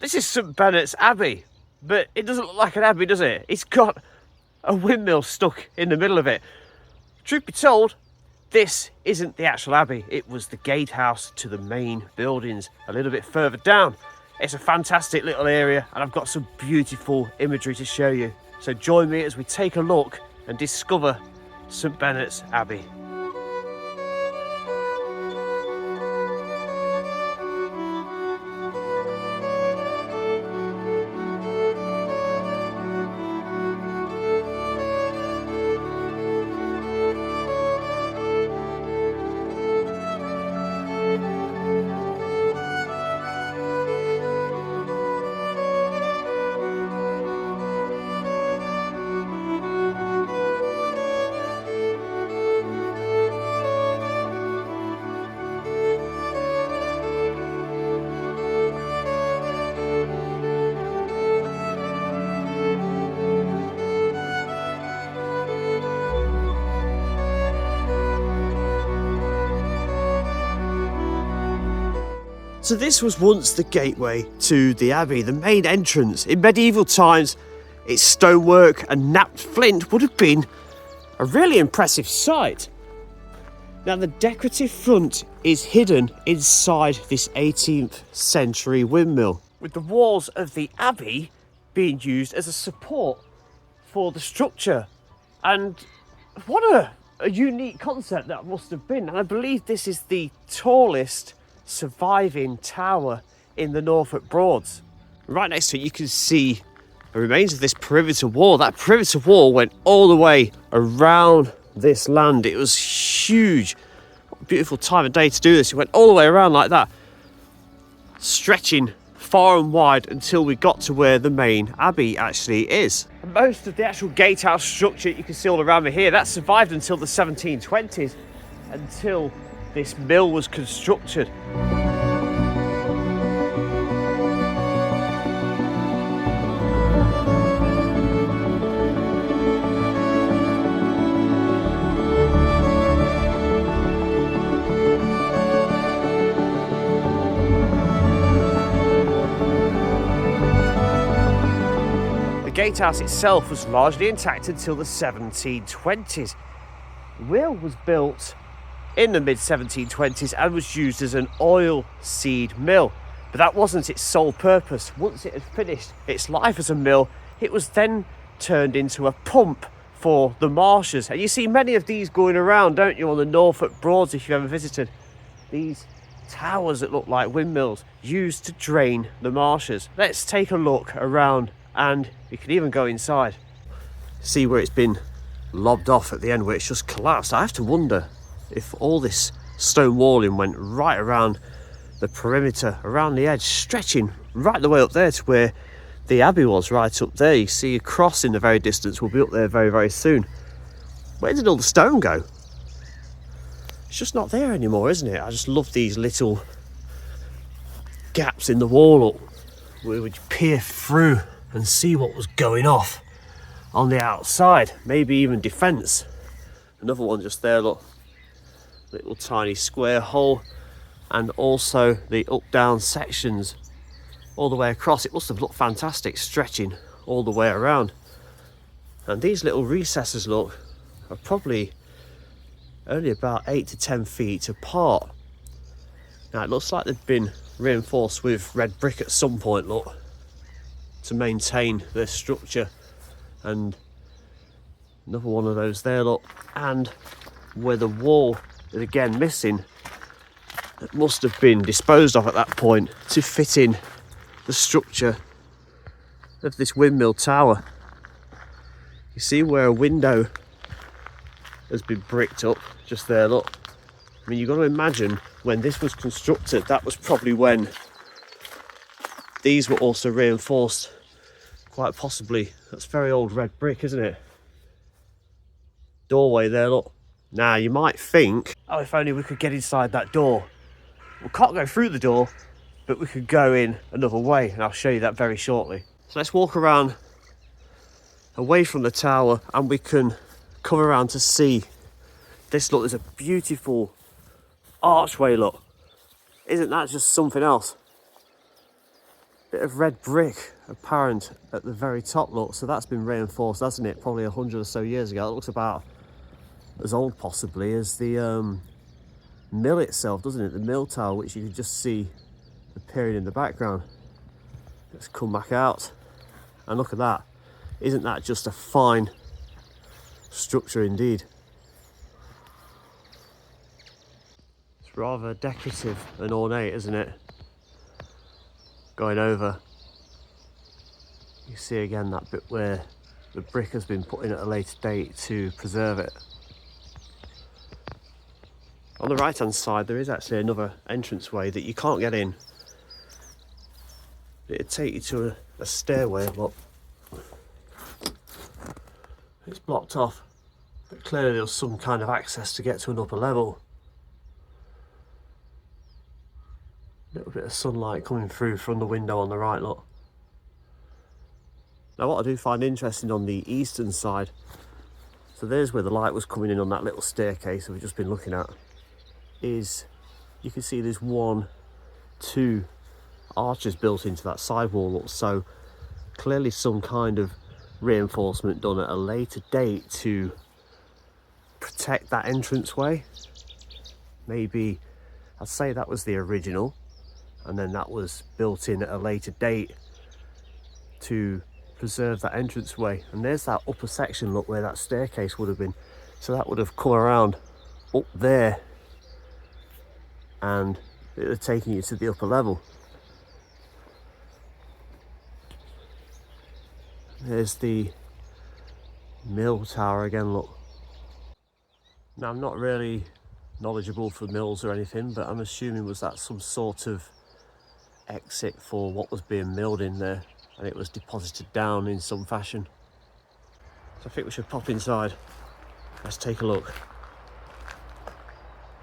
This is St Benet's Abbey, but it doesn't look like an abbey, does it? It's got a windmill stuck in the middle of it. Truth be told, this isn't the actual abbey. It was the gatehouse to the main buildings a little bit further down. It's a fantastic little area, and I've got some beautiful imagery to show you. So join me as we take a look and discover St Benet's Abbey. So this was once the gateway to the abbey, the main entrance. In medieval times, its stonework and knapped flint would have been a really impressive sight. Now the decorative front is hidden inside this 18th century windmill, with the walls of the abbey being used as a support for the structure. And what a unique concept that must have been. And I believe this is the tallest surviving tower in the Norfolk Broads. Right next to it you can see the remains of this perimeter wall. That perimeter wall went all the way around this land. It was huge. What a beautiful time of day to do this. It went all the way around like that, stretching far and wide until we got to where the main abbey actually is. And most of the actual gatehouse structure you can see all around me here, that survived until the 1720s, until this mill was constructed. The gatehouse itself was largely intact until the 1720s. The mill was built in the mid-1720s and was used as an oil seed mill. But that wasn't its sole purpose. Once it had finished its life as a mill, it was then turned into a pump for the marshes. And you see many of these going around, don't you, on the Norfolk Broads if you've ever visited. These towers that look like windmills used to drain the marshes. Let's take a look around, and we can even go inside. See where it's been lobbed off at the end, where it's just collapsed. I have to wonder if all this stone walling went right around the perimeter, around the edge, stretching right the way up there to where the abbey was, right up there. You see a cross in the very distance. We'll be up there very, very soon. Where did all the stone go? It's just not there anymore, isn't it? I just love these little gaps in the wall up where we could peer through and see what was going off on the outside. Maybe even defence. Another one just there, look. Little tiny square hole, and also the up-down sections all the way across. It must have looked fantastic, stretching all the way around. And these little recesses, look, are probably only about 8 to 10 feet apart. Now it looks like they've been reinforced with red brick at some point, look, to maintain their structure. And another one of those there, look, and where the wall is again missing, that must have been disposed of at that point to fit in the structure of this windmill tower. You see where a window has been bricked up just there, look. I mean, you've got to imagine when this was constructed, that was probably when these were also reinforced, quite possibly. That's very old red brick, isn't it? Doorway there, look. Now you might think, oh, if only we could get inside that door. We can't go through the door, but we could go in another way, and I'll show you that very shortly. So let's walk around away from the tower, and we can come around to see this. Look, there's a beautiful archway, look. Isn't that just something else? Bit of red brick apparent at the very top, look, so that's been reinforced, hasn't it? Probably 100 or so years ago. It looks about as old possibly as the mill itself, doesn't it? The mill tower, which you can just see appearing in the background. Let's come back out and look at that. Isn't that just a fine structure indeed? It's rather decorative and ornate, isn't it? Going over, you see again that bit where the brick has been put in at a later date to preserve it. On the right hand side there is actually another entranceway that you can't get in. It'd take you to a stairway, but it's blocked off. But clearly there's some kind of access to get to an upper level. A little bit of sunlight coming through from the window on the right, look. Now what I do find interesting on the eastern side, so there's where the light was coming in on that little staircase that we've just been looking at, is you can see there's 1, 2 arches built into that sidewall, look. So clearly some kind of reinforcement done at a later date to protect that entranceway. Maybe I'd say that was the original, and then that was built in at a later date to preserve that entranceway. And there's that upper section, look, where that staircase would have been. So that would have come around up there and it would have taken you to the upper level. There's the mill tower again, look. Now I'm not really knowledgeable for mills or anything, but I'm assuming was that some sort of exit for what was being milled in there, and it was deposited down in some fashion. So I think we should pop inside. Let's take a look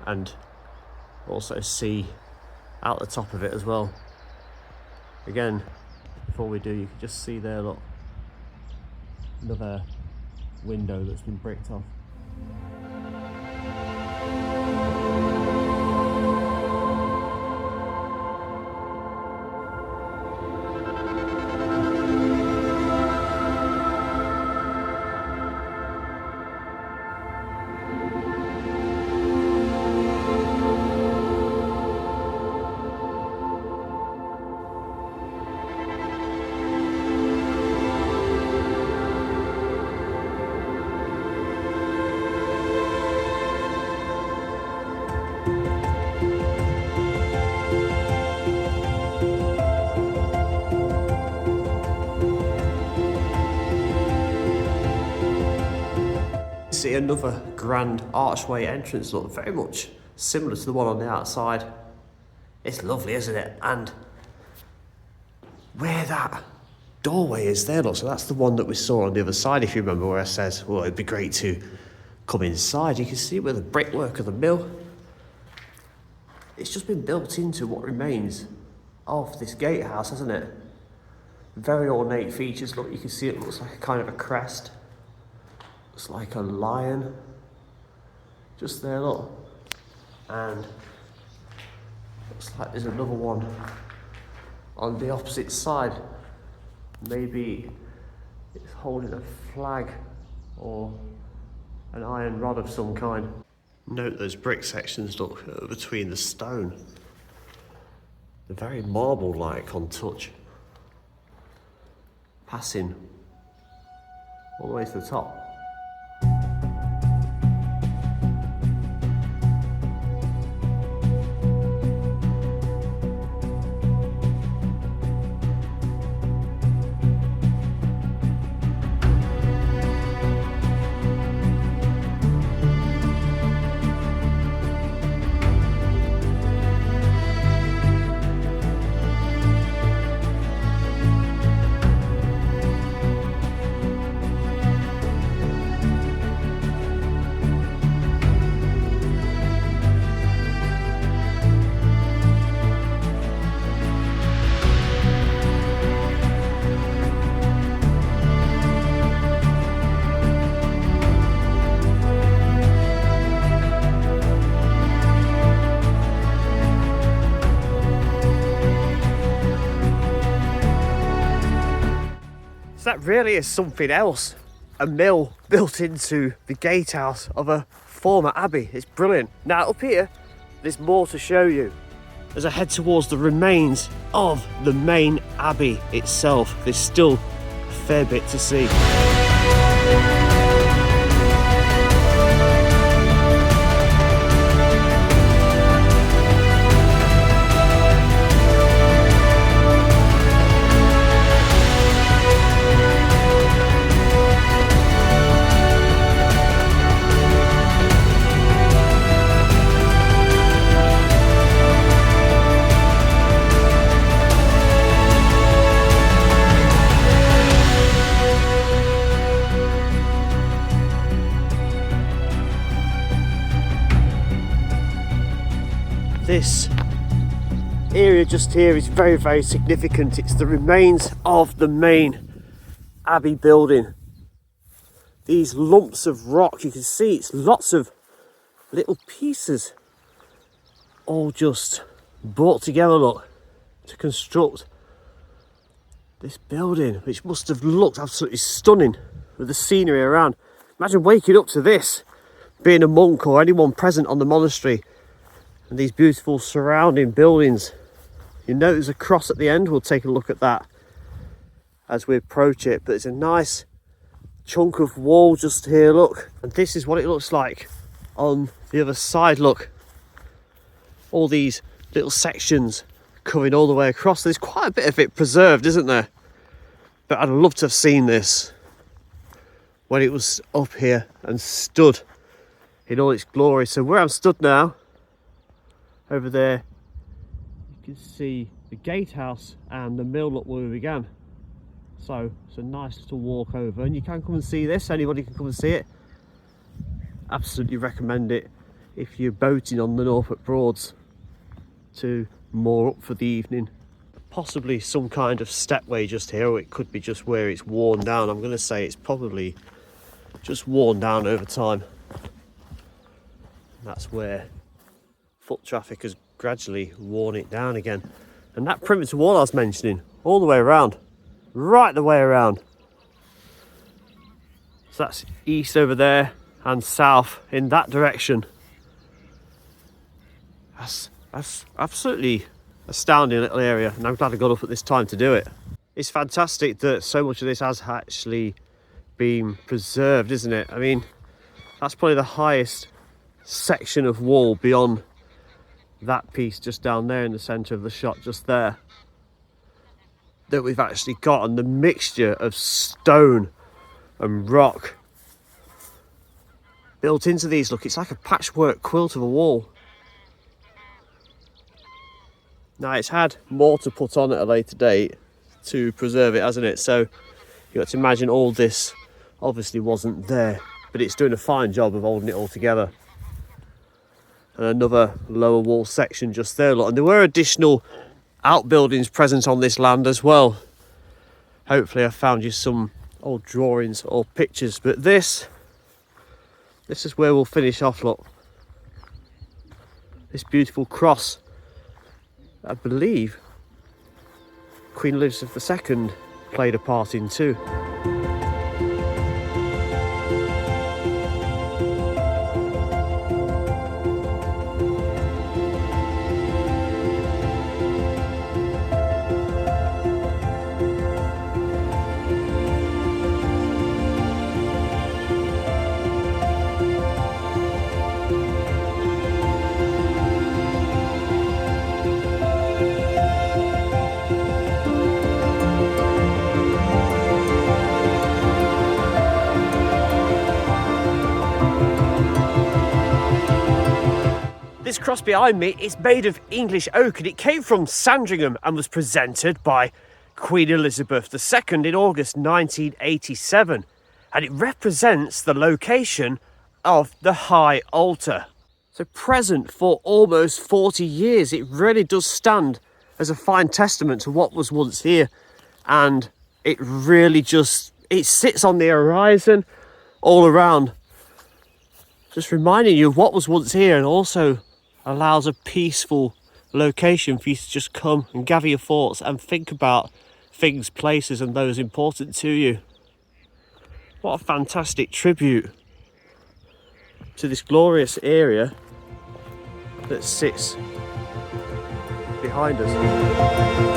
and also see out the top of it as well. Again, before we do, you can just see there, look, another window that's been bricked off. See another grand archway entrance, look, very much similar to the one on the outside. It's lovely, isn't it? And where that doorway is there, look, so that's the one that we saw on the other side, if you remember, where I said, well, it'd be great to come inside. You can see where the brickwork of the mill, it's just been built into what remains of this gatehouse, hasn't it? Very ornate features, look, you can see it looks like a kind of a crest. Looks like a lion just there, look, and looks like there's another one on the opposite side. Maybe it's holding a flag or an iron rod of some kind. Note those brick sections, look, between the stone. They're very marble-like on touch, passing all the way to the top. So that really is something else. A mill built into the gatehouse of a former abbey. It's brilliant. Now up here, there's more to show you. As I head towards the remains of the main abbey itself, there's still a fair bit to see. This area just here is very, very significant. It's the remains of the main abbey building. These lumps of rock, you can see it's lots of little pieces all just brought together, look, to construct this building, which must have looked absolutely stunning with the scenery around. Imagine waking up to this, being a monk or anyone present on the monastery, and these beautiful surrounding buildings. You notice a cross at the end. We'll take a look at that as we approach it, but it's a nice chunk of wall just here, look, and this is what it looks like on the other side. Look, all these little sections coming all the way across. There's quite a bit of it preserved, isn't there? But I'd love to have seen this when it was up here and stood in all its glory. So where I'm stood now, over there, you can see the gatehouse and the mill, look, where we began. So it's a nice little walk over, and you can come and see this. Anybody can come and see it. Absolutely recommend it if you're boating on the Norfolk Broads to moor up for the evening. Possibly some kind of stepway just here, or it could be just where it's worn down. I'm going to say it's probably just worn down over time. That's where foot traffic has gradually worn it down again. And that perimeter wall I was mentioning, all the way around, right the way around. So that's east over there and south in that direction. That's absolutely astounding little area, and I'm glad I got up at this time to do it. It's fantastic that so much of this has actually been preserved, isn't it? I mean, that's probably the highest section of wall beyond that piece just down there in the centre of the shot just there that we've actually got, and the mixture of stone and rock built into these, look, it's like a patchwork quilt of a wall. Now it's had more to put on at a later date to preserve it, hasn't it? So you got to imagine all this obviously wasn't there, but it's doing a fine job of holding it all together. And another lower wall section just there, look. And there were additional outbuildings present on this land as well. Hopefully I found you some old drawings or pictures, but this is where we'll finish off, look. This beautiful cross, I believe Queen Elizabeth II played a part in too. This cross behind me is made of English oak, and it came from Sandringham and was presented by Queen Elizabeth II in August 1987, and it represents the location of the high altar. So present for almost 40 years, it really does stand as a fine testament to what was once here, and it really just, it sits on the horizon all around, just reminding you of what was once here, and also allows a peaceful location for you to just come and gather your thoughts and think about things, places and those important to you. What a fantastic tribute to this glorious area that sits behind us.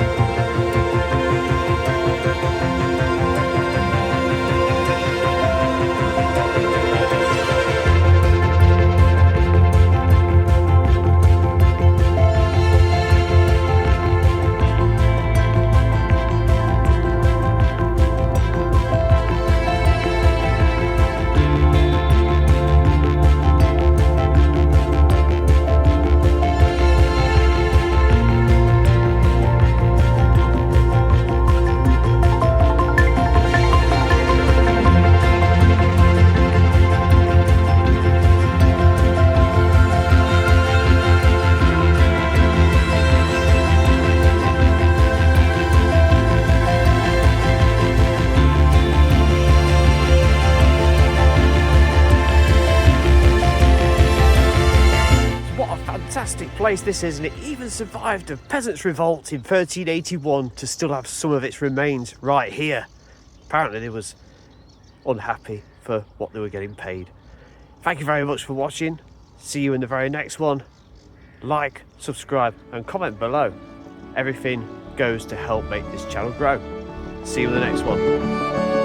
Fantastic place this is, and it even survived a peasants' revolt in 1381 to still have some of its remains right here. Apparently they was unhappy for what they were getting paid. Thank you very much for watching. See you in the very next one. Like, subscribe and comment below. Everything goes to help make this channel grow. See you in the next one.